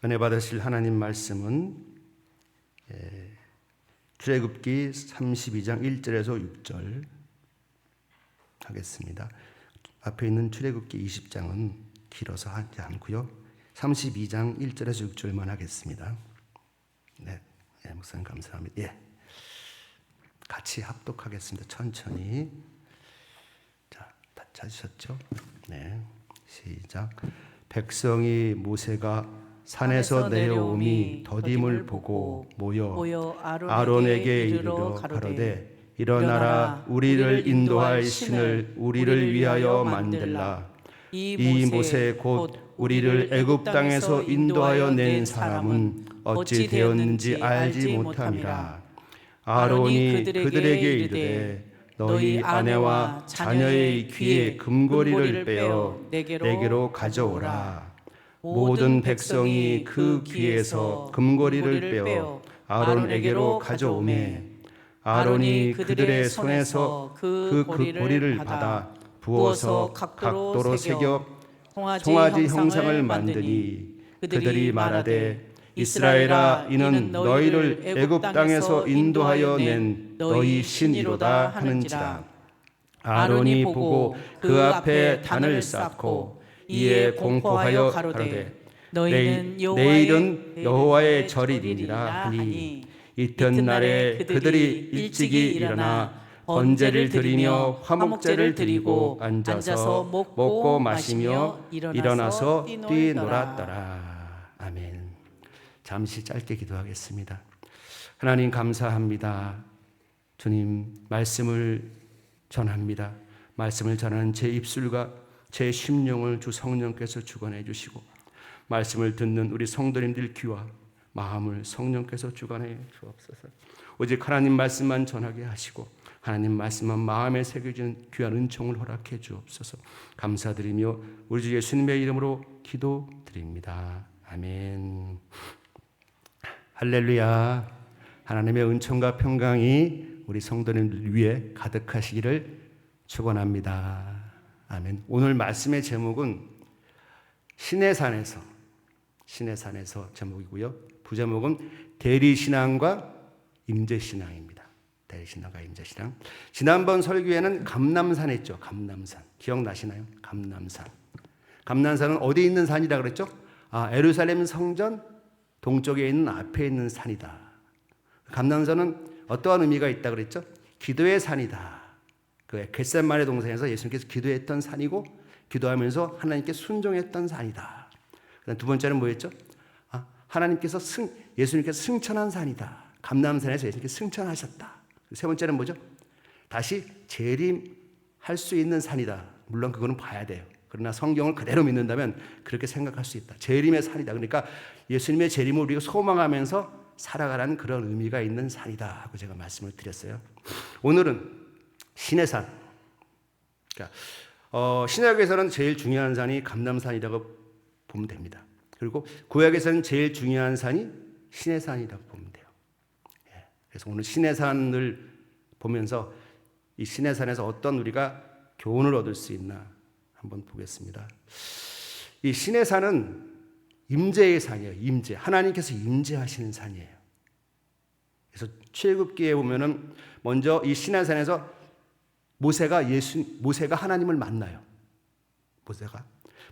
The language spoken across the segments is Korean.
은혜 받으실 하나님 말씀은 출애굽기 32장 1절에서 6절 하겠습니다. 앞에 있는 출애굽기 20장은 길어서 하지 않고요. 32장 1절에서 6절만 하겠습니다. 네, 목사님 감사합니다. 같이 합독하겠습니다. 천천히. 자, 다 찾으셨죠? 네, 시작. 백성이 모세가 산에서 내려오미 더딤을 보고 모여 아론에게 이르러 가로되 일어나라, 우리를 인도할 신을 우리를 위하여 만들라. 이 모세 곧 우리를 애굽 땅에서 인도하여 낸 사람은 어찌 되었는지 알지 못함이라. 아론이 그들에게 이르되 너희 아내와 자녀의 귀에 금고리를 빼어 내게로 가져오라. 모든 백성이 그 귀에서 금고리를 빼어 아론에게로 가져오매 아론이 그들의 손에서 그 고리를 받아 부어서 각도로 새겨 송아지 형상을 만드니 그들이 말하되 이스라엘아, 이는 너희를 애굽 땅에서 인도하여 낸 너희 신이로다 하는지라. 아론이 보고 그 앞에 단을 쌓고 이에 공포하여 가로되 내일은 여호와의 절이니라 하니 이튿날에 그들이 일찍이 일어나 번제를 드리며 화목제를 드리고 앉아서 먹고 마시며 일어나서 뛰놀았더라. 아멘. 잠시 짧게 기도하겠습니다. 하나님 감사합니다. 주님, 말씀을 전합니다. 말씀을 전하는 제 입술과 제 심령을 주 성령께서 주관해 주시고 말씀을 듣는 우리 성도님들 귀와 마음을 성령께서 주관해 주옵소서. 오직 하나님 말씀만 전하게 하시고 하나님 말씀만 마음에 새겨진 귀한 은총을 허락해 주옵소서. 감사드리며 우리 주 예수님의 이름으로 기도드립니다. 아멘. 할렐루야. 하나님의 은총과 평강이 우리 성도님들 위에 가득하시기를 축원합니다. 아멘. 오늘 말씀의 제목은 신의 산에서 제목이고요. 부제목은 대리신앙과 임재신앙입니다. 대리신앙과 임재신앙. 지난번 설교에는 감람산 했죠. 감람산. 기억나시나요? 감람산은 어디 있는 산이라 그랬죠? 예루살렘 성전 동쪽에 있는 앞에 있는 산이다. 감람산은 어떠한 의미가 있다 그랬죠? 기도의 산이다. 그 겟세마네 동산에서 예수님께서 기도했던 산이고 기도하면서 하나님께 순종했던 산이다. 두 번째는 뭐였죠? 예수님께서 승천한 산이다. 감람산에서 예수님께서 승천하셨다. 세 번째는 뭐죠? 다시 재림할 수 있는 산이다. 물론 그거는 봐야 돼요. 그러나 성경을 그대로 믿는다면 그렇게 생각할 수 있다. 재림의 산이다. 그러니까 예수님의 재림을 우리가 소망하면서 살아가라는 그런 의미가 있는 산이다 하고 제가 말씀을 드렸어요. 오늘은 신의 산. 그러니까 신약에서는 제일 중요한 산이 감람산이라고 보면 됩니다. 그리고 구약에서는 제일 중요한 산이 신의 산이라고 보면 돼요. 그래서 오늘 신의 산을 보면서 이 신의 산에서 어떤 우리가 교훈을 얻을 수 있나 한번 보겠습니다. 이 신의 산은 임재의 산이에요. 임재. 하나님께서 임재하시는 산이에요. 그래서 출애굽기에 보면은 먼저 이 신의 산에서 모세가 하나님을 만나요.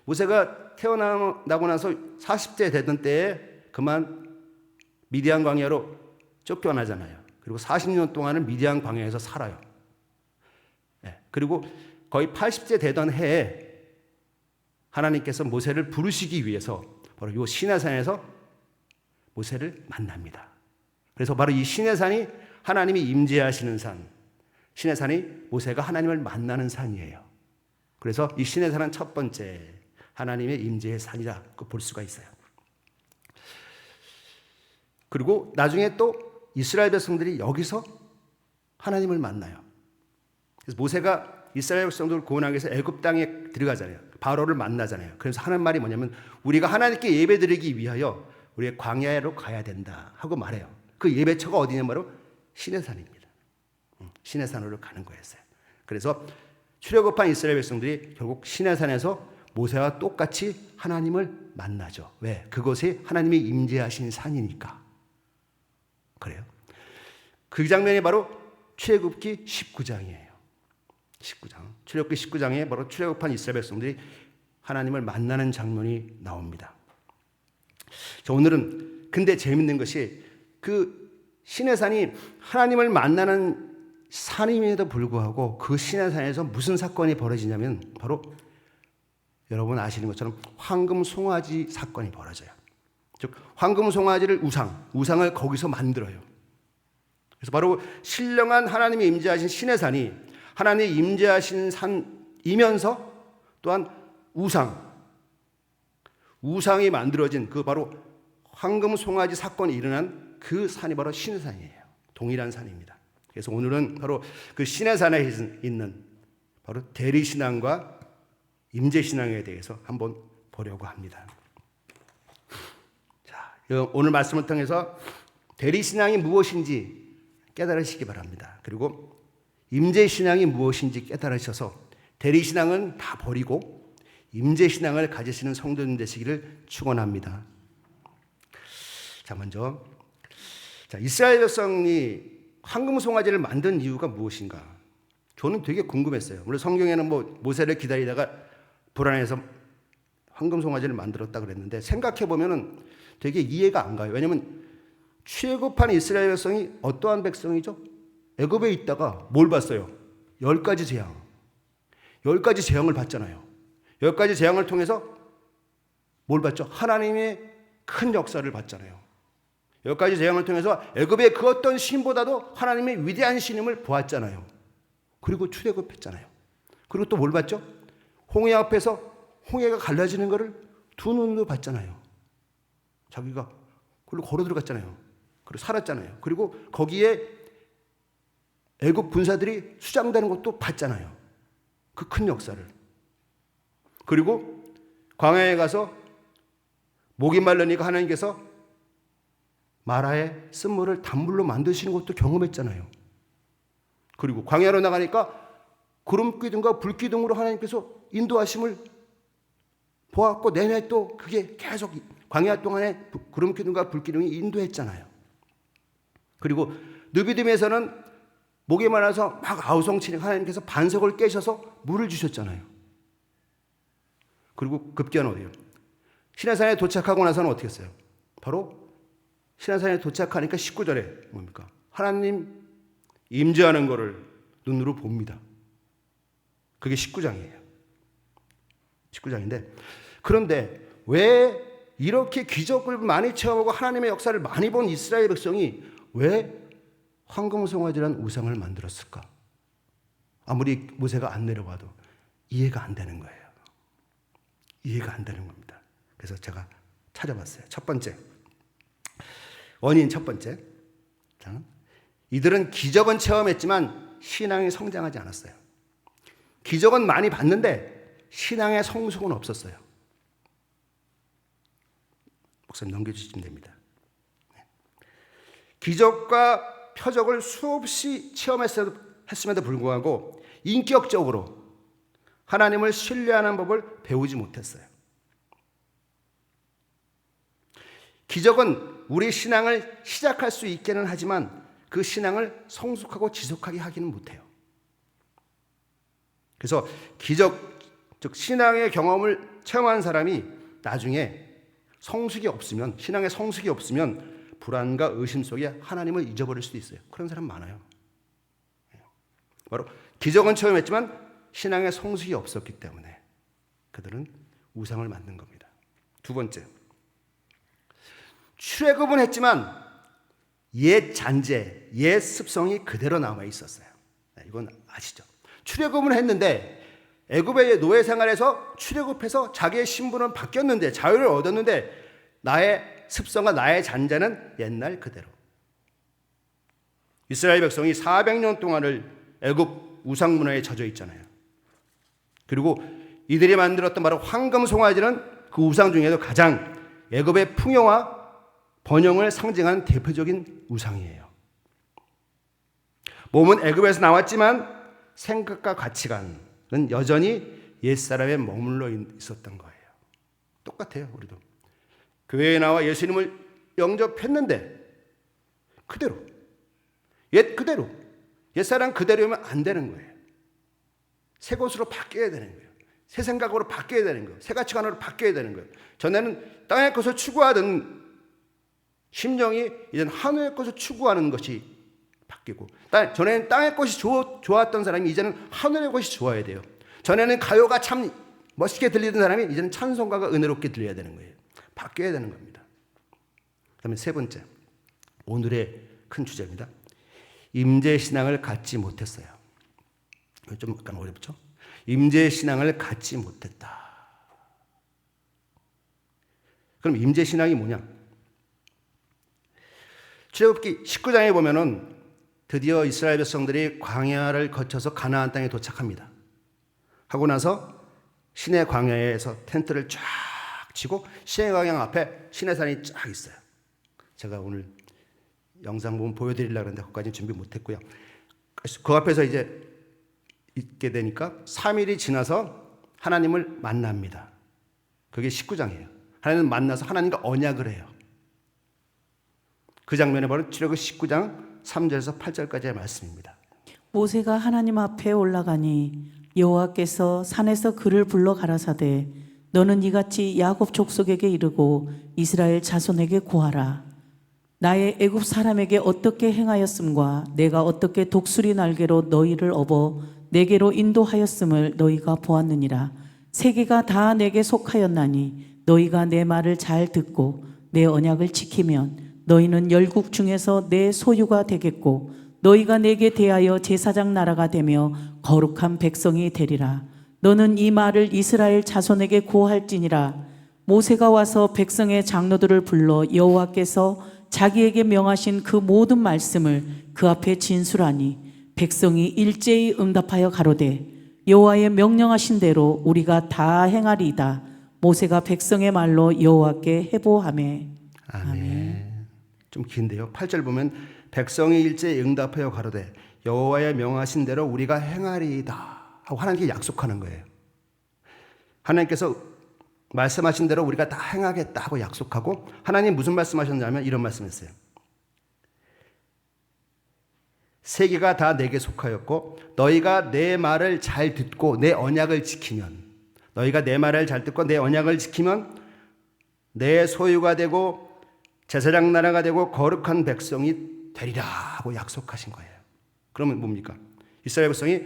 모세가 태어나고 나서 40대 되던 때에 그만 미디안 광야로 쫓겨나잖아요. 그리고 40년 동안은 미디안 광야에서 살아요. 그리고 거의 80세 되던 해에 하나님께서 모세를 부르시기 위해서 바로 이 시내산에서 모세를 만납니다. 그래서 바로 이 시내산이 하나님이 임재하시는 산, 시내산이 모세가 하나님을 만나는 산이에요. 그래서 이 시내산은 첫 번째 하나님의 임재의 산이라고 볼 수가 있어요. 그리고 나중에 또 이스라엘 백성들이 여기서 하나님을 만나요. 그래서 모세가 이스라엘 백성들을 구원하기 위해서 애굽 땅에 들어가잖아요. 바로를 만나잖아요. 그래서 하는 말이 뭐냐면 우리가 하나님께 예배드리기 위하여 우리의 광야로 가야 된다 하고 말해요. 그 예배처가 어디냐면 바로 시내산입니다. 시내산으로 가는 거였어요. 그래서 출애굽한 이스라엘 백성들이 결국 시내산에서 모세와 똑같이 하나님을 만나죠. 왜? 그곳에 하나님이 임재하신 산이니까. 그래요. 그 장면이 바로 출애굽기 19장이에요. 19장. 출애굽기 19장에 바로 출애굽한 이스라엘 백성들이 하나님을 만나는 장면이 나옵니다. 자, 오늘은 근데 재밌는 것이 그 시내산이 하나님을 만나는 산임에도 불구하고 그 시내산에서 무슨 사건이 벌어지냐면 바로 여러분 아시는 것처럼 황금 송아지 사건이 벌어져요. 즉 황금 송아지를 우상을 거기서 만들어요. 그래서 바로 신령한 하나님이 임재하신 시내산이 하나님이 임재하신 산이면서 또한 우상이 만들어진 그 바로 황금 송아지 사건이 일어난 그 산이 바로 시내산이에요. 동일한 산입니다. 그래서 오늘은 바로 그 시내산에 있는 바로 대리신앙과 임재신앙에 대해서 한번 보려고 합니다. 자, 오늘 말씀을 통해서 대리신앙이 무엇인지 깨달으시기 바랍니다. 그리고 임재신앙이 무엇인지 깨달으셔서 대리신앙은 다 버리고 임재신앙을 가지시는 성도님 되시기를 축원합니다. 자, 먼저 이스라엘 백성이 황금 송아지를 만든 이유가 무엇인가? 저는 되게 궁금했어요. 물론 성경에는 모세를 기다리다가 불안해서 황금 송아지를 만들었다 그랬는데 생각해 보면은 되게 이해가 안 가요. 왜냐하면 출애굽한 이스라엘 백성이 어떠한 백성이죠? 애굽에 있다가 뭘 봤어요? 10가지 재앙. 10가지 재앙을 봤잖아요. 10가지 재앙을 통해서 뭘 봤죠? 하나님의 큰 역사를 봤잖아요. 10가지 재앙을 통해서 애굽의 그 어떤 신보다도 하나님의 위대한 신임을 보았잖아요. 그리고 출애굽했잖아요. 그리고 또 뭘 봤죠? 홍해 앞에서 홍해가 갈라지는 것을 두 눈으로 봤잖아요. 자기가 그걸로 걸어 들어갔잖아요. 그리고 살았잖아요. 그리고 거기에 애굽 군사들이 수장되는 것도 봤잖아요. 그 큰 역사를. 그리고 광야에 가서 목이 마르니까 하나님께서 마라의 쓴물을 단물로 만드시는 것도 경험했잖아요. 그리고 광야로 나가니까 구름기둥과 불기둥으로 하나님께서 인도하심을 보았고 내내 또 그게 계속 광야 동안에 구름기둥과 불기둥이 인도했잖아요. 그리고 느비딤에서는 목이 말라서 막 아우성치니까 하나님께서 반석을 깨셔서 물을 주셨잖아요. 그리고 급기야는 어디예요? 시내산에 도착하고 나서는 어떻게 했어요? 바로 시내산에 도착하니까 19절에 뭡니까? 하나님 임재하는 것을 눈으로 봅니다. 그게 19장이에요. 19장인데 그런데 왜 이렇게 기적을 많이 체험하고 하나님의 역사를 많이 본 이스라엘 백성이 왜 황금송아지라는 우상을 만들었을까? 아무리 모세가 안 내려와도 이해가 안 되는 거예요. 이해가 안 되는 겁니다. 그래서 제가 찾아봤어요. 첫 번째 원인 첫 번째. 자, 이들은 기적은 체험했지만 신앙이 성장하지 않았어요. 기적은 많이 봤는데 신앙의 성숙은 없었어요. 목사님 넘겨주시면 됩니다. 기적과 표적을 수없이 체험했음에도 불구하고 인격적으로 하나님을 신뢰하는 법을 배우지 못했어요. 기적은 우리 신앙을 시작할 수 있기는 하지만 그 신앙을 성숙하고 지속하게 하기는 못해요. 그래서 기적, 즉 신앙의 경험을 체험한 사람이 나중에 성숙이 없으면, 신앙의 성숙이 없으면 불안과 의심 속에 하나님을 잊어버릴 수도 있어요. 그런 사람 많아요. 바로 기적은 체험했지만 신앙의 성숙이 없었기 때문에 그들은 우상을 만든 겁니다. 두 번째, 출애굽은 했지만 옛 잔재, 옛 습성이 그대로 남아 있었어요. 이건 아시죠? 출애굽은 했는데 애굽의 노예 생활에서 출애굽해서 자기의 신분은 바뀌었는데 자유를 얻었는데 나의 습성과 나의 잔재는 옛날 그대로. 이스라엘 백성이 400년 동안을 애굽 우상 문화에 젖어 있잖아요. 그리고 이들이 만들었던 바로 황금 송아지는 그 우상 중에도 가장 애굽의 풍요와 번영을 상징하는 대표적인 우상이에요. 몸은 애굽에서 나왔지만 생각과 가치관은 여전히 옛사람에 머물러 있었던 거예요. 똑같아요. 우리도 교회에 나와 예수님을 영접했는데 그대로 그대로 옛사람 그대로면 안 되는 거예요. 새 것으로 바뀌어야 되는 거예요. 새 생각으로 바뀌어야 되는 거예요. 새 가치관으로 바뀌어야 되는 거예요. 전에는 땅의 것을 추구하던 심령이 이제는 하늘의 것을 추구하는 것이 바뀌고, 전에는 땅의 것이 좋았던 사람이 이제는 하늘의 것이 좋아야 돼요. 전에는 가요가 참 멋있게 들리던 사람이 이제는 찬송가가 은혜롭게 들려야 되는 거예요. 바뀌어야 되는 겁니다. 그다음에 세 번째, 오늘의 큰 주제입니다. 임재신앙을 갖지 못했어요. 좀 약간 어렵죠? 임재신앙을 갖지 못했다. 그럼 임재신앙이 뭐냐? 출애굽기 19장에 보면은 드디어 이스라엘 백성들이 광야를 거쳐서 가나안 땅에 도착합니다. 하고 나서 시내 광야에서 텐트를 쫙 치고 시내 광야 앞에 시내산이 쫙 있어요. 제가 오늘 영상 보면 보여드리려고 했는데 그것까지는 준비 못했고요. 그 앞에서 이제 있게 되니까 3일이 지나서 하나님을 만납니다. 그게 19장이에요. 하나님을 만나서 하나님과 언약을 해요. 그 장면에 바로 출애굽기 19장 3절에서 8절까지의 말씀입니다. 모세가 하나님 앞에 올라가니 여호와께서 산에서 그를 불러 가라사대 너는 이같이 야곱 족속에게 이르고 이스라엘 자손에게 고하라. 나의 애굽 사람에게 어떻게 행하였음과 내가 어떻게 독수리 날개로 너희를 업어 내게로 인도하였음을 너희가 보았느니라. 세계가 다 내게 속하였나니 너희가 내 말을 잘 듣고 내 언약을 지키면 너희는 열국 중에서 내 소유가 되겠고 너희가 내게 대하여 제사장 나라가 되며 거룩한 백성이 되리라. 너는 이 말을 이스라엘 자손에게 고할지니라. 모세가 와서 백성의 장로들을 불러 여호와께서 자기에게 명하신 그 모든 말씀을 그 앞에 진술하니 백성이 일제히 응답하여 가로되 여호와의 명령하신 대로 우리가 다 행하리이다. 모세가 백성의 말로 여호와께 해보하매. 아멘. 좀 긴데요. 8절 보면 백성이 일제히 응답하여 가로되 여호와의 명하신 대로 우리가 행하리이다 하고 하나님께 약속하는 거예요. 하나님께서 말씀하신 대로 우리가 다 행하겠다 하고 약속하고, 하나님 무슨 말씀하셨냐면 이런 말씀했어요. 세계가 다 내게 속하였고 너희가 내 말을 잘 듣고 내 언약을 지키면, 너희가 내 말을 잘 듣고 내 언약을 지키면 내 소유가 되고 제사장 나라가 되고 거룩한 백성이 되리라 하고 약속하신 거예요. 그러면 뭡니까? 이스라엘 백성이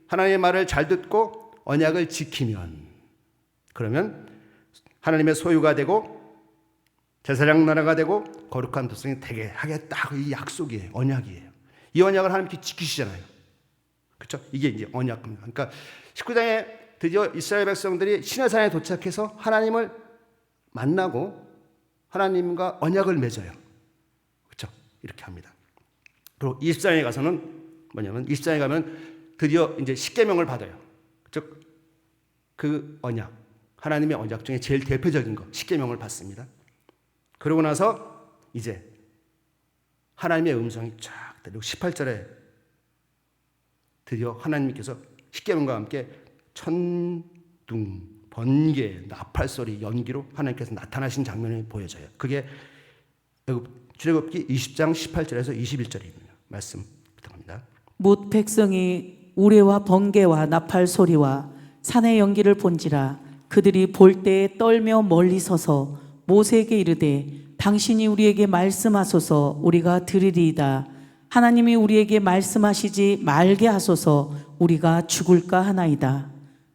하나님의 말을 잘 듣고 언약을 지키면, 그러면 하나님의 소유가 되고 제사장 나라가 되고 거룩한 백성이 되게 하겠다. 이 약속이에요. 언약이에요. 이 언약을 하나님께 지키시잖아요. 그렇죠? 이게 이제 언약입니다. 그러니까 19장에 드디어 이스라엘 백성들이 시내산에 도착해서 하나님을 만나고 하나님과 언약을 맺어요. 그렇죠? 이렇게 합니다. 그리고 24장에 가서는 뭐냐면 24장에 가면 드디어 이제 십계명을 받아요. 즉 그 언약, 하나님의 언약 중에 제일 대표적인 거 십계명을 받습니다. 그러고 나서 이제 하나님의 음성이 쫙 들리고 18절에 드디어 하나님께서 십계명과 함께 천둥, 번개, 나팔 소리, 연기로 하나님께서 나타나신 장면이 보여져요. 그게 출애굽기 20장 18절에서 21절입니다. 말씀 부탁합니다. 못 백성이 우레와 번개와 나팔 소리와 산의 연기를 본지라 그들이 볼 때에 떨며 멀리 서서 모세에게 이르되 당신이 우리에게 말씀하소서 우리가 들으리이다. 하나님이 우리에게 말씀하시지 말게 하소서 우리가 죽을까 하나이다.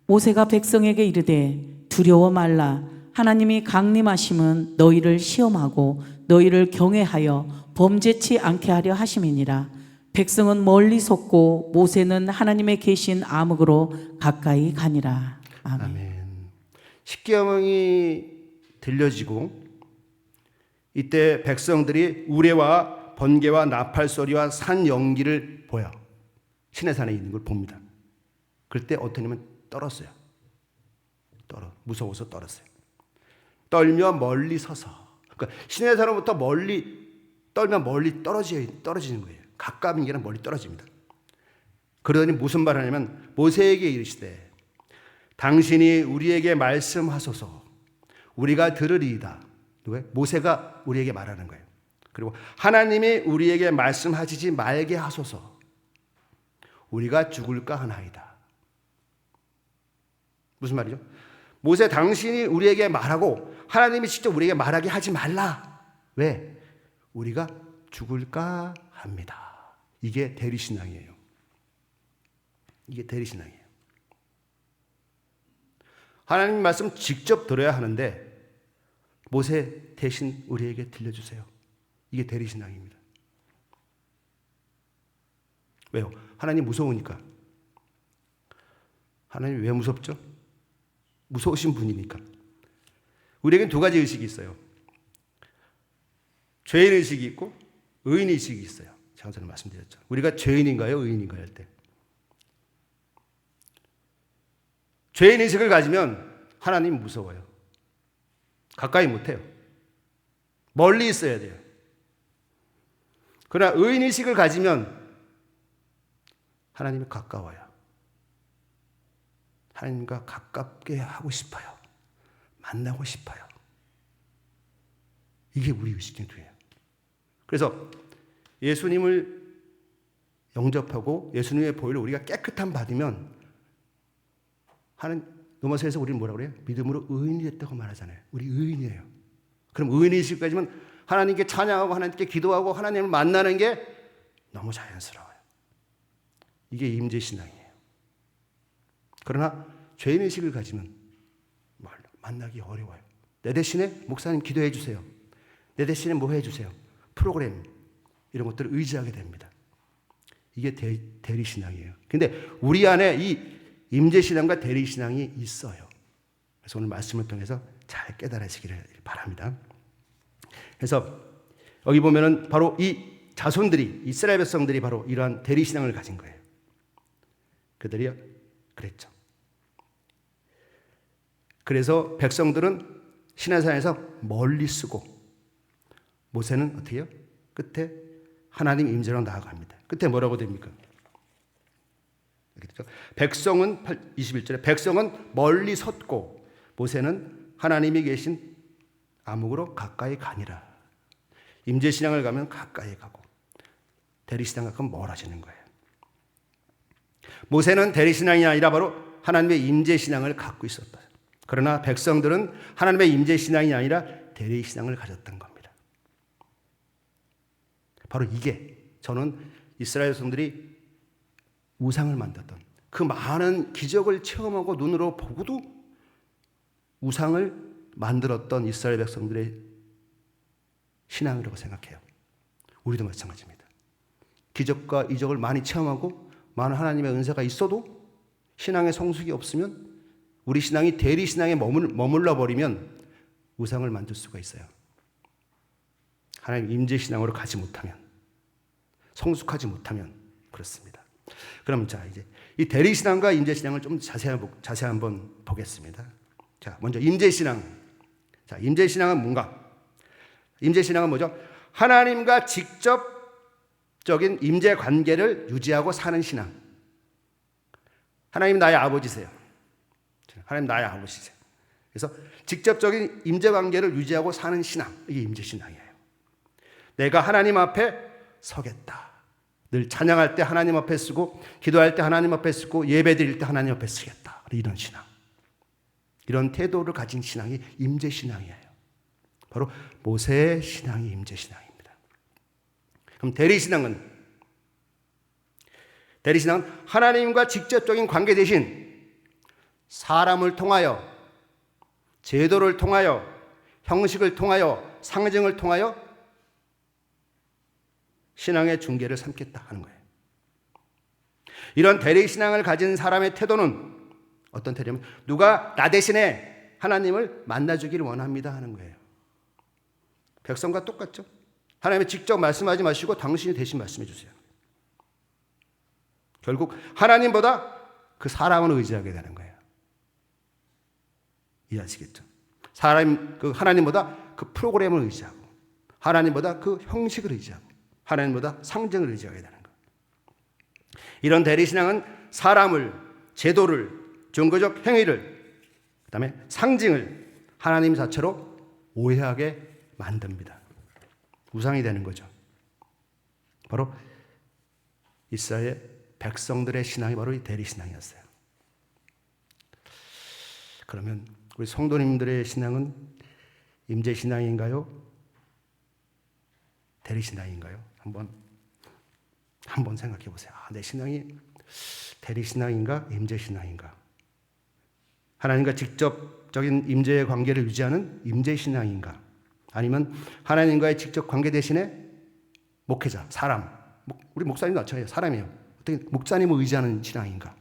모세가 백성에게 이르되 두려워 말라. 하나님이 강림하심은 너희를 시험하고 너희를 경외하여 범죄치 않게 하려 하심이니라. 백성은 멀리 섰고 모세는 하나님의 계신 암흑으로 가까이 가니라. 아멘. 아멘. 십계명이 들려지고 이때 백성들이 우레와 번개와 나팔 소리와 산 연기를 보여 시내산에 있는 걸 봅니다. 그때 어떤 냐면 떨었어요. 무서워서 떨었어요. 떨며 멀리 서서. 그러니까 시내산으로부터 멀리 떨면 멀리 떨어지는 거예요. 가까운 길은 멀리 떨어집니다. 그러더니 무슨 말을 하냐면 모세에게 이르시되 당신이 우리에게 말씀하소서. 우리가 들으리이다. 누구예요? 모세가 우리에게 말하는 거예요. 그리고 하나님이 우리에게 말씀하시지 말게 하소서. 우리가 죽을까 하나이다. 무슨 말이죠? 모세, 당신이 우리에게 말하고 하나님이 직접 우리에게 말하게 하지 말라. 왜? 우리가 죽을까 합니다. 이게 대리신앙이에요. 이게 대리신앙이에요. 하나님 말씀 직접 들어야 하는데 모세 대신 우리에게 들려주세요. 이게 대리신앙입니다. 왜요? 하나님 무서우니까. 하나님 왜 무섭죠? 무서우신 분이니까. 우리에겐 두 가지 의식이 있어요. 죄인 의식이 있고 의인 의식이 있어요. 제가 전에 말씀드렸죠. 우리가 죄인인가요? 의인인가요? 할 때. 죄인 의식을 가지면 하나님 무서워요. 가까이 못해요. 멀리 있어야 돼요. 그러나 의인 의식을 가지면 하나님이 가까워요. 하나님과 가깝게 하고 싶어요. 만나고 싶어요. 이게 우리 의식의 두예요. 그래서 예수님을 영접하고 예수님의 보혈을 우리가 깨끗함 받으면 하는 로마서에서 우리는 뭐라고 그래요? 믿음으로 의인이 됐다고 말하잖아요. 우리 의인이에요. 그럼 의인이시까지만 하나님께 찬양하고 하나님께 기도하고 하나님을 만나는 게 너무 자연스러워요. 이게 임재신앙이에요. 그러나 죄인의식을 가지면 만나기 어려워요. 내 대신에 목사님 기도해 주세요. 내 대신에 뭐 해주세요. 프로그램 이런 것들을 의지하게 됩니다. 이게 대리신앙이에요. 근데 우리 안에 이 임재신앙과 대리신앙이 있어요. 그래서 오늘 말씀을 통해서 잘 깨달으시기를 바랍니다. 그래서 여기 보면은 바로 이 자손들이, 이스라엘 백성들이 바로 이러한 대리신앙을 가진 거예요. 그들이 그랬죠. 그래서 백성들은 시내산에서 멀리 쓰고 모세는 어떻게 해요? 끝에 하나님 임재로 나아갑니다. 끝에 뭐라고 됩니까? 백성은 21절에 백성은 멀리 섰고 모세는 하나님이 계신 암흑으로 가까이 가니라. 임재신앙을 가면 가까이 가고 대리신앙을 가면 멀어지는 거예요. 모세는 대리신앙이 아니라 바로 하나님의 임재신앙을 갖고 있었다. 그러나 백성들은 하나님의 임재신앙이 아니라 대리신앙을 가졌던 겁니다. 바로 이게 저는 이스라엘 백성들이 우상을 만들었던 그 많은 기적을 체험하고 눈으로 보고도 우상을 만들었던 이스라엘 백성들의 신앙이라고 생각해요. 우리도 마찬가지입니다. 기적과 이적을 많이 체험하고 많은 하나님의 은사가 있어도 신앙의 성숙이 없으면 우리 신앙이 대리신앙에 머물러 버리면 우상을 만들 수가 있어요. 하나님 임재신앙으로 가지 못하면, 성숙하지 못하면 그렇습니다. 그럼 자, 이제 이 대리신앙과 임재신앙을 좀 자세히 한번 보겠습니다. 자, 먼저 임재신앙. 자, 임재신앙은 뭔가? 임재신앙은 뭐죠? 하나님과 직접적인 임재 관계를 유지하고 사는 신앙. 하나님 나의 아버지세요. 하나님 나의 아버지세요. 그래서 직접적인 임재 관계를 유지하고 사는 신앙. 이게 임재신앙이에요. 내가 하나님 앞에 서겠다. 늘 찬양할 때 하나님 앞에 쓰고 기도할 때 하나님 앞에 쓰고 예배 드릴 때 하나님 앞에 쓰겠다. 이런 신앙. 이런 태도를 가진 신앙이 임재신앙이에요. 바로 모세의 신앙이 임재신앙입니다. 그럼 대리신앙은 하나님과 직접적인 관계 대신 사람을 통하여, 제도를 통하여, 형식을 통하여, 상징을 통하여 신앙의 중개를 삼겠다 하는 거예요. 이런 대리신앙을 가진 사람의 태도는 어떤 태도냐면 누가 나 대신에 하나님을 만나주기를 원합니다 하는 거예요. 백성과 똑같죠. 하나님이 직접 말씀하지 마시고 당신이 대신 말씀해 주세요. 결국 하나님보다 그 사람을 의지하게 되는 거예요. 이해하시겠죠? 하나님보다 그 프로그램을 의지하고 하나님보다 그 형식을 의지하고 하나님보다 상징을 의지하게 되는 거예요. 이런 대리신앙은 사람을, 제도를, 종교적 행위를 그다음에 상징을 하나님 자체로 오해하게 만듭니다. 우상이 되는 거죠. 바로 이스라엘 백성들의 신앙이 바로 이 대리신앙이었어요. 그러면 우리 성도님들의 신앙은 임재신앙인가요? 대리신앙인가요? 한번 생각해 보세요. 내 신앙이 대리신앙인가 임재신앙인가? 하나님과 직접적인 임재의 관계를 유지하는 임재신앙인가? 아니면 하나님과의 직접 관계 대신에 목회자, 사람, 우리 목사님도 마찬가지예요. 사람이에요. 어떻게 목사님을 의지하는 신앙인가?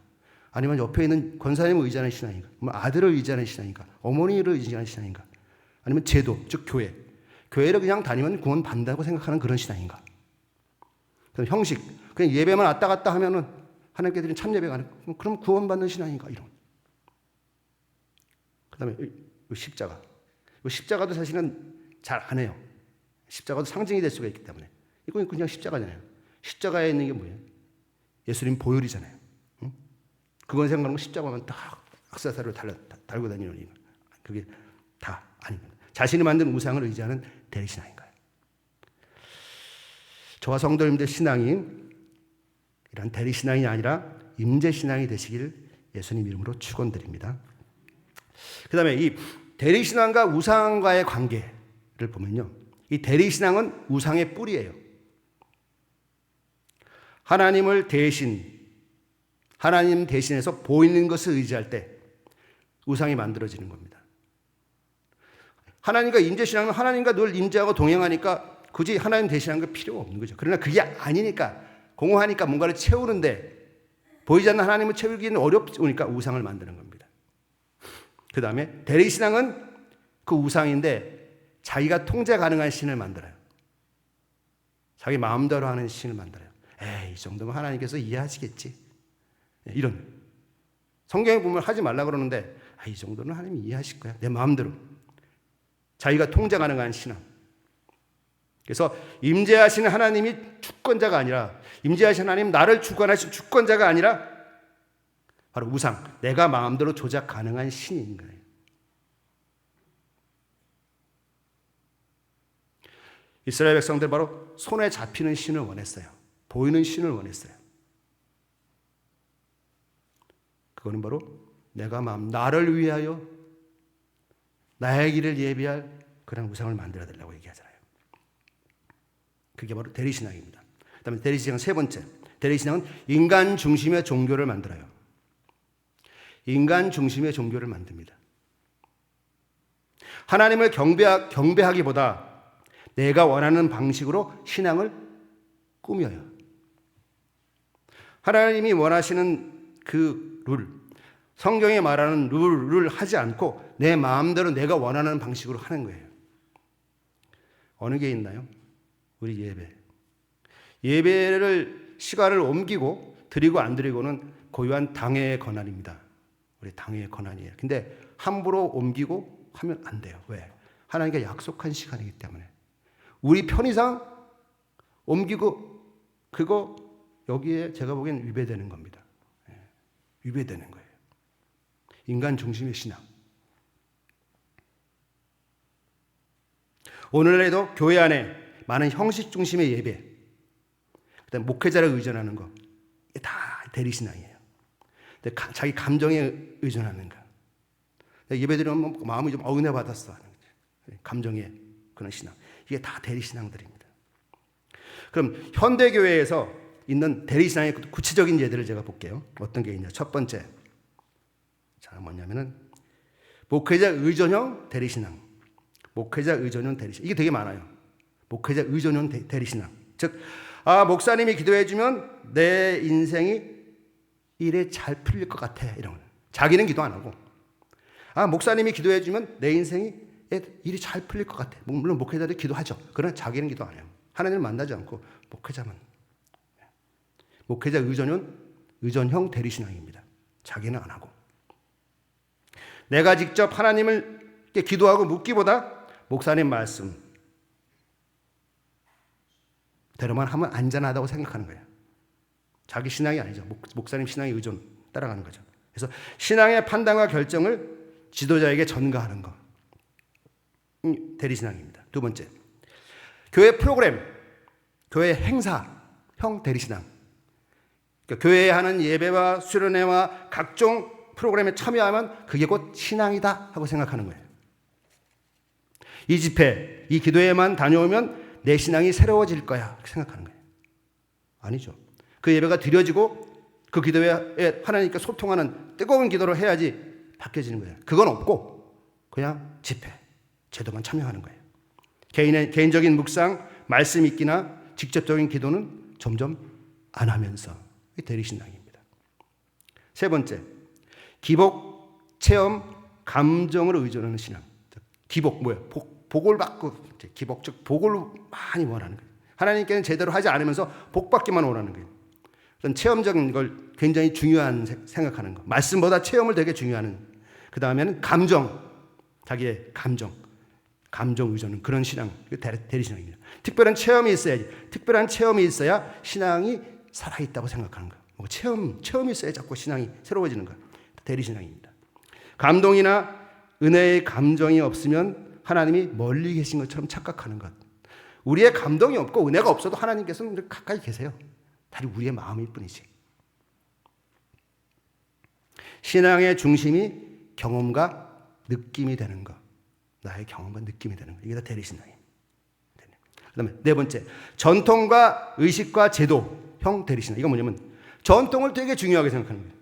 아니면 옆에 있는 권사님을 의지하는 신앙인가? 아들을 의지하는 신앙인가? 어머니를 의지하는 신앙인가? 아니면 제도, 즉 교회. 교회를 그냥 다니면 구원 받는다고 생각하는 그런 신앙인가? 그럼 형식, 그냥 예배만 왔다 갔다 하면은 하나님께 드린 참 예배가 아니고 그럼 구원 받는 신앙인가? 이런. 그다음에 십자가. 십자가도 사실은 잘 안 해요. 십자가도 상징이 될 수가 있기 때문에. 이건 그냥 십자가잖아요. 십자가에 있는 게 뭐예요? 예수님 보혈이잖아요. 응? 그건 생각하는 거 십자가만 딱 악사사로 달고 다니는 이거. 그게 다 아닙니다. 자신이 만든 우상을 의지하는 대리신앙인가요? 저와 성도님들 신앙이 이런 대리신앙이 아니라 임재신앙이 되시길 예수님 이름으로 축원드립니다. 그 다음에 이 대리신앙과 우상과의 관계를 보면요. 이 대리신앙은 우상의 뿌리예요. 하나님 대신해서 보이는 것을 의지할 때 우상이 만들어지는 겁니다. 하나님과 임재신앙은 하나님과 늘 임재하고 동행하니까 굳이 하나님 대신하는 게 필요가 없는 거죠. 그러나 그게 아니니까 공허하니까 뭔가를 채우는데 보이지 않는 하나님을 채우기는 어렵으니까 우상을 만드는 겁니다. 그 다음에 대리신앙은 그 우상인데 자기가 통제 가능한 신을 만들어요. 자기 마음대로 하는 신을 만들어요. 이 정도면 하나님께서 이해하시겠지. 이런. 성경에 보면 하지 말라 그러는데 이 정도는 하나님이 이해하실 거야. 내 마음대로. 자기가 통제 가능한 신앙. 그래서 임재하시는 하나님이 주권자가 아니라 임재하신 하나님 나를 주관하신 주권자가 아니라 바로 우상. 내가 마음대로 조작 가능한 신인 거예요. 이스라엘 백성들 바로 손에 잡히는 신을 원했어요. 보이는 신을 원했어요. 그거는 바로 내가 나를 위하여 나의 길을 예비할 그런 우상을 만들어야 된다고 얘기하잖아요. 그게 바로 대리신앙입니다. 그다음에 대리신앙 세 번째. 대리신앙은 인간 중심의 종교를 만들어요. 인간 중심의 종교를 만듭니다. 하나님을 경배하기보다 내가 원하는 방식으로 신앙을 꾸며요. 하나님이 원하시는 그 룰, 성경에 말하는 룰을 하지 않고 내 마음대로 내가 원하는 방식으로 하는 거예요. 어느 게 있나요? 우리 예배. 예배를 시간을 옮기고 드리고 안 드리고는 고유한 당회의 권한입니다. 우리 당회의 권한이에요. 근데 함부로 옮기고 하면 안 돼요. 왜? 하나님께 약속한 시간이기 때문에. 우리 편의상 옮기고 그거 여기에 제가 보기엔 위배되는 겁니다. 위배되는 거예요. 인간 중심의 신앙. 오늘날에도 교회 안에 많은 형식 중심의 예배, 그다음 목회자를 의존하는 거, 이게 다 대리신앙이에요. 자기 감정에 의존하는 거. 예배 드리면 마음이 좀 은혜 받았어 하는 거죠. 감정에 그런 신앙. 이게 다 대리신앙들입니다. 그럼 현대교회에서 있는 대리신앙의 구체적인 예들을 제가 볼게요. 어떤 게 있냐. 첫 번째. 자, 뭐냐면은 목회자 의존형 대리신앙. 목회자 의존형 대리신앙. 이게 되게 많아요. 목회자 의존형 대리신앙. 즉, 목사님이 기도해 주면 내 인생이 일에 잘 풀릴 것 같아. 이런 거. 자기는 기도 안 하고. 목사님이 기도해 주면 내 인생이 일이 잘 풀릴 것 같아. 물론 목회자도 기도하죠. 그러나 자기는 기도 안 해요. 하나님을 만나지 않고 목회자만. 목회자 의존형 대리신앙입니다. 자기는 안 하고. 내가 직접 하나님을 기도하고 묻기보다 목사님 말씀 대로만 하면 안전하다고 생각하는 거예요. 자기 신앙이 아니죠. 목사님 신앙의 의존 따라가는 거죠. 그래서 신앙의 판단과 결정을 지도자에게 전가하는 거. 대리신앙입니다. 두 번째, 교회 프로그램, 교회 행사형 대리신앙. 그러니까 교회에 하는 예배와 수련회와 각종 프로그램에 참여하면 그게 곧 신앙이다 하고 생각하는 거예요. 이 집회, 이 기도회만 다녀오면 내 신앙이 새로워질 거야 생각하는 거예요. 아니죠. 그 예배가 드려지고 그 기도회에 하나님께 소통하는 뜨거운 기도를 해야지 바뀌어지는 거예요. 그건 없고 그냥 집회, 제도만 참여하는 거예요. 개인적인 묵상, 말씀 읽기나 직접적인 기도는 점점 안 하면서 대리신앙입니다. 세 번째, 기복, 체험, 감정을 의존하는 신앙. 기복 뭐예요? 복을 받고 기복 즉 복을 많이 원하는 거예요. 하나님께는 제대로 하지 않으면서 복 받기만 원하는 거예요. 그런 체험적인 걸 굉장히 중요한 생각하는 거. 말씀보다 체험을 되게 중요하는. 그 다음에는 감정, 자기의 감정 의존은 그런 신앙, 대리신앙입니다. 특별한 체험이 있어야지. 특별한 체험이 있어야 신앙이 살아있다고 생각하는 거예요. 뭐 체험이 있어야 자꾸 신앙이 새로워지는 거예요. 대리신앙입니다. 감동이나 은혜의 감정이 없으면 하나님이 멀리 계신 것처럼 착각하는 것. 우리의 감동이 없고 은혜가 없어도 하나님께서는 가까이 계세요. 다리 우리의 마음일 뿐이지. 신앙의 중심이 경험과 느낌이 되는 것. 나의 경험과 느낌이 되는 것. 이게 다 대리신앙이에요. 그 다음에 네 번째, 전통과 의식과 제도형 대리신앙. 이건 뭐냐면 전통을 되게 중요하게 생각하는 거예요.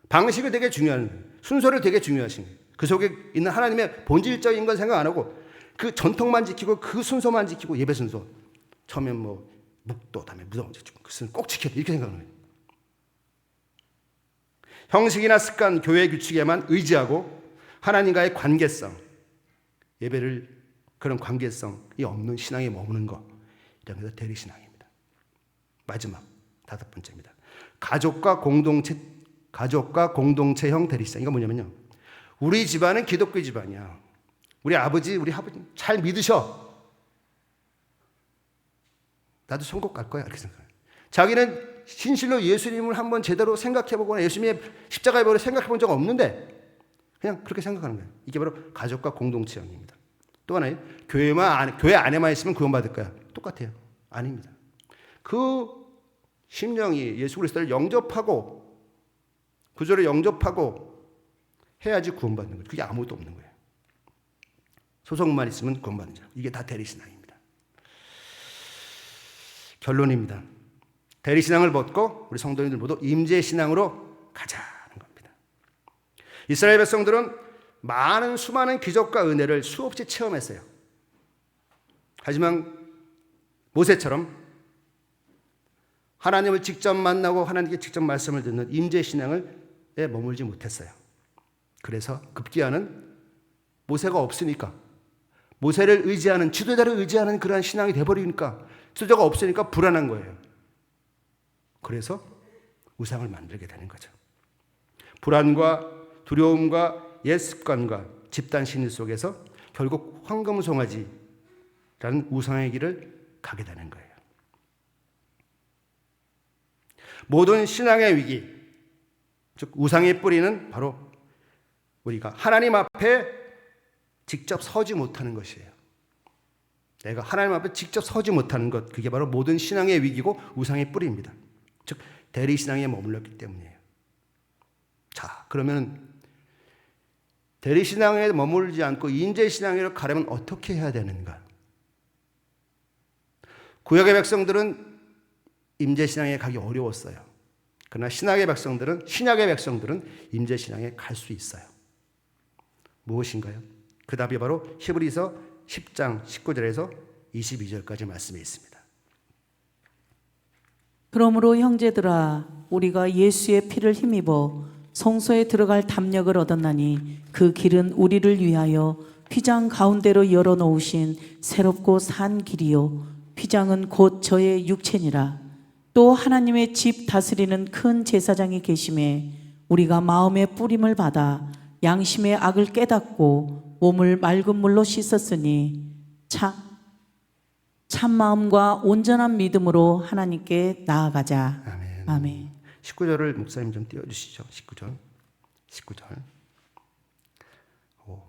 방식을 되게 중요한 거예요. 순서를 되게 중요하신 거예요. 그 속에 있는 하나님의 본질적인 건 생각 안 하고 그 전통만 지키고 그 순서만 지키고 예배 순서. 처음엔 뭐 묵도, 다음에 무덤, 그것은 꼭 지켜야 돼. 이렇게 생각하는 거예요. 형식이나 습관, 교회 규칙에만 의지하고 하나님과의 관계성, 예배를 그런 관계성이 없는 신앙에 머무는 것. 이런 게 대리신앙입니다. 마지막, 다섯 번째입니다. 가족과 공동체형 대리신앙. 이건 뭐냐면요. 우리 집안은 기독교 집안이야. 우리 아버지, 우리 아버지 잘 믿으셔. 나도 천국 갈 거야. 이렇게 생각해요. 자기는 진실로 예수님을 한번 제대로 생각해보거나 예수님의 십자가의 벌을 생각해본 적 없는데 그냥 그렇게 생각하는 거예요. 이게 바로 가족과 공동체형입니다. 또 하나요. 교회 안에만 있으면 구원받을 거야. 똑같아요. 아닙니다. 그 심령이 예수 그리스도를 영접하고 구주를 영접하고 해야지 구원받는 거예요. 그게 아무것도 없는 거예요. 소속만 있으면 구원받는 자. 이게 다 대리신앙입니다. 결론입니다. 대리신앙을 벗고 우리 성도님들 모두 임재신앙으로 가자는 겁니다. 이스라엘 백성들은 수많은 기적과 은혜를 수없이 체험했어요. 하지만 모세처럼 하나님을 직접 만나고 하나님께 직접 말씀을 듣는 임재신앙에 머물지 못했어요. 그래서 급기야는 모세가 없으니까 모세를 의지하는 지도자를 의지하는 그러한 신앙이 돼버리니까 지도자가 없으니까 불안한 거예요. 그래서 우상을 만들게 되는 거죠. 불안과 두려움과 옛 습관과 집단 심리 속에서 결국 황금송아지라는 우상의 길을 가게 되는 거예요. 모든 신앙의 위기, 즉 우상의 뿌리는 바로 우리가 하나님 앞에 직접 서지 못하는 것이에요. 내가 하나님 앞에 직접 서지 못하는 것, 그게 바로 모든 신앙의 위기고 우상의 뿌리입니다. 즉 대리신앙에 머물렀기 때문이에요. 자, 그러면 대리신앙에 머물지 않고 인재신앙으로 가려면 어떻게 해야 되는가? 구약의 백성들은 임재신앙에 가기 어려웠어요. 그러나 신약의 백성들은 임재신앙에 갈 수 있어요. 무엇인가요? 그 답이 바로 히브리서 10장 19절에서 22절까지 말씀에 있습니다. 그러므로 형제들아 우리가 예수의 피를 힘입어 성소에 들어갈 담력을 얻었나니 그 길은 우리를 위하여 휘장 가운데로 열어놓으신 새롭고 산 길이요 휘장은 곧 저의 육체니라. 또 하나님의 집 다스리는 큰 제사장이 계심에 우리가 마음의 뿌림을 받아 양심의 악을 깨닫고 몸을 맑은 물로 씻었으니 참 마음과 온전한 믿음으로 하나님께 나아가자. 아멘. 아멘. 19절을 목사님 좀 띄워주시죠. 19절.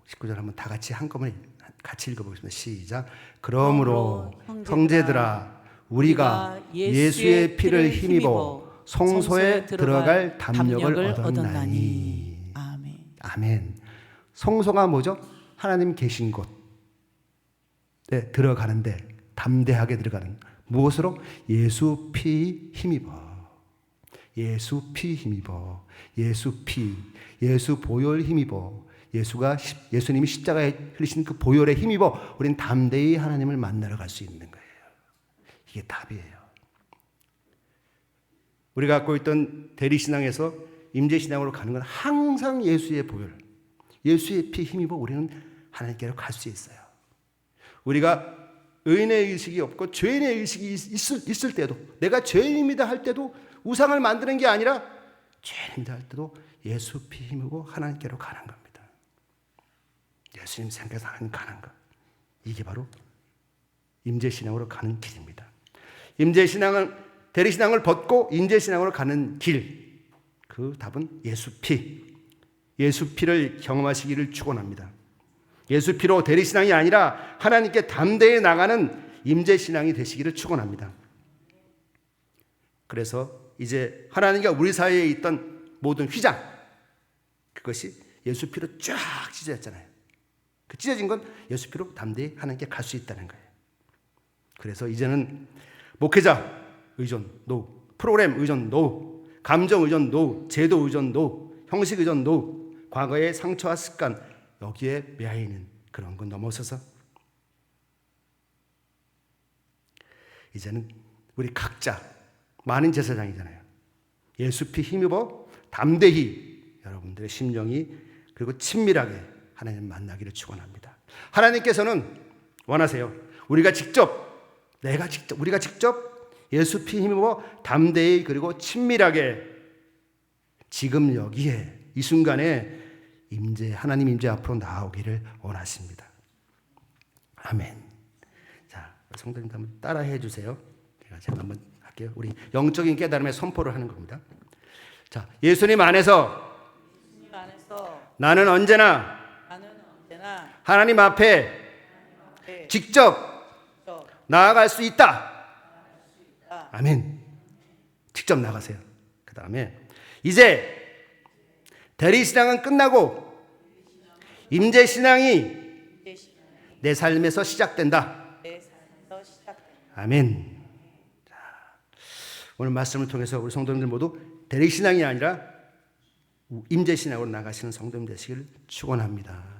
19절 한번 다 같이 한꺼번에 같이 읽어보겠습니다. 시작. 그러므로 형제들아, 형제들아 우리가 예수의 피를 힘입어 성소에 들어갈 담력을 얻었나니. 아멘. 아멘. 성소가 뭐죠? 하나님 계신 곳에 들어가는데 담대하게 들어가는, 무엇으로? 예수 피 힘입어. 예수 피 힘입어. 예수 피, 예수 보혈 힘입어. 예수님이 십자가에 흘리신 그 보혈에 힘입어 우리는 담대히 하나님을 만나러 갈 수 있는 거예요. 이게 답이에요. 우리가 갖고 있던 대리신앙에서 임재신앙으로 가는 건 항상 예수의 보혈, 예수의 피 힘입어 우리는 하나님께로 갈 수 있어요. 우리가 의인의 의식이 없고 죄인의 의식이 있을 때도, 내가 죄인입니다 할 때도 우상을 만드는 게 아니라 죄인입니다 할 때도 예수 피 힘입어 하나님께로 가는 겁니다. 예수님 생각해서 하나님 가는 것, 이게 바로 임재신앙으로 가는 길입니다. 임재신앙은 대리신앙을 벗고 임재신앙으로 가는 길, 그 답은 예수 피, 예수 피를 경험하시기를 축원합니다. 예수 피로 대리신앙이 아니라 하나님께 담대히 나가는 임재신앙이 되시기를 축원합니다. 그래서 이제 하나님과 우리 사이에 있던 모든 휘장, 그것이 예수 피로 쫙 찢어졌잖아요. 그 찢어진 건 예수 피로 담대히 하나님께 갈 수 있다는 거예요. 그래서 이제는 목회자 의존 노, 프로그램 의존 노, 감정 의존 노, 제도 의존 노, 형식 의존 노, 과거의 상처와 습관 여기에 매여 있는 그런 건 넘어서서 이제는 우리 각자 많은 제사장이잖아요. 예수 피 힘입어 담대히 여러분들의 심령이 그리고 친밀하게 하나님 만나기를 축원합니다. 하나님께서는 원하세요. 우리가 직접 예수 피 힘입어 담대히 그리고 친밀하게 지금 여기에 이 순간에 하나님 임재 앞으로 나오기를 원하십니다. 아멘. 자, 성도님도 한번 따라해 주세요. 제가 한번 할게요. 우리 영적인 깨달음의 선포를 하는 겁니다. 자, 예수님 안에서 나는 언제나 하나님 앞에 직접 나아갈 수 있다. 아멘. 직접 나가세요. 그 다음에 이제 대리신앙은 끝나고 임재신앙이 내 삶에서 시작된다. 아멘. 자, 오늘 말씀을 통해서 우리 성도님들 모두 대리신앙이 아니라 임재신앙으로 나가시는 성도님 되시길 축원합니다.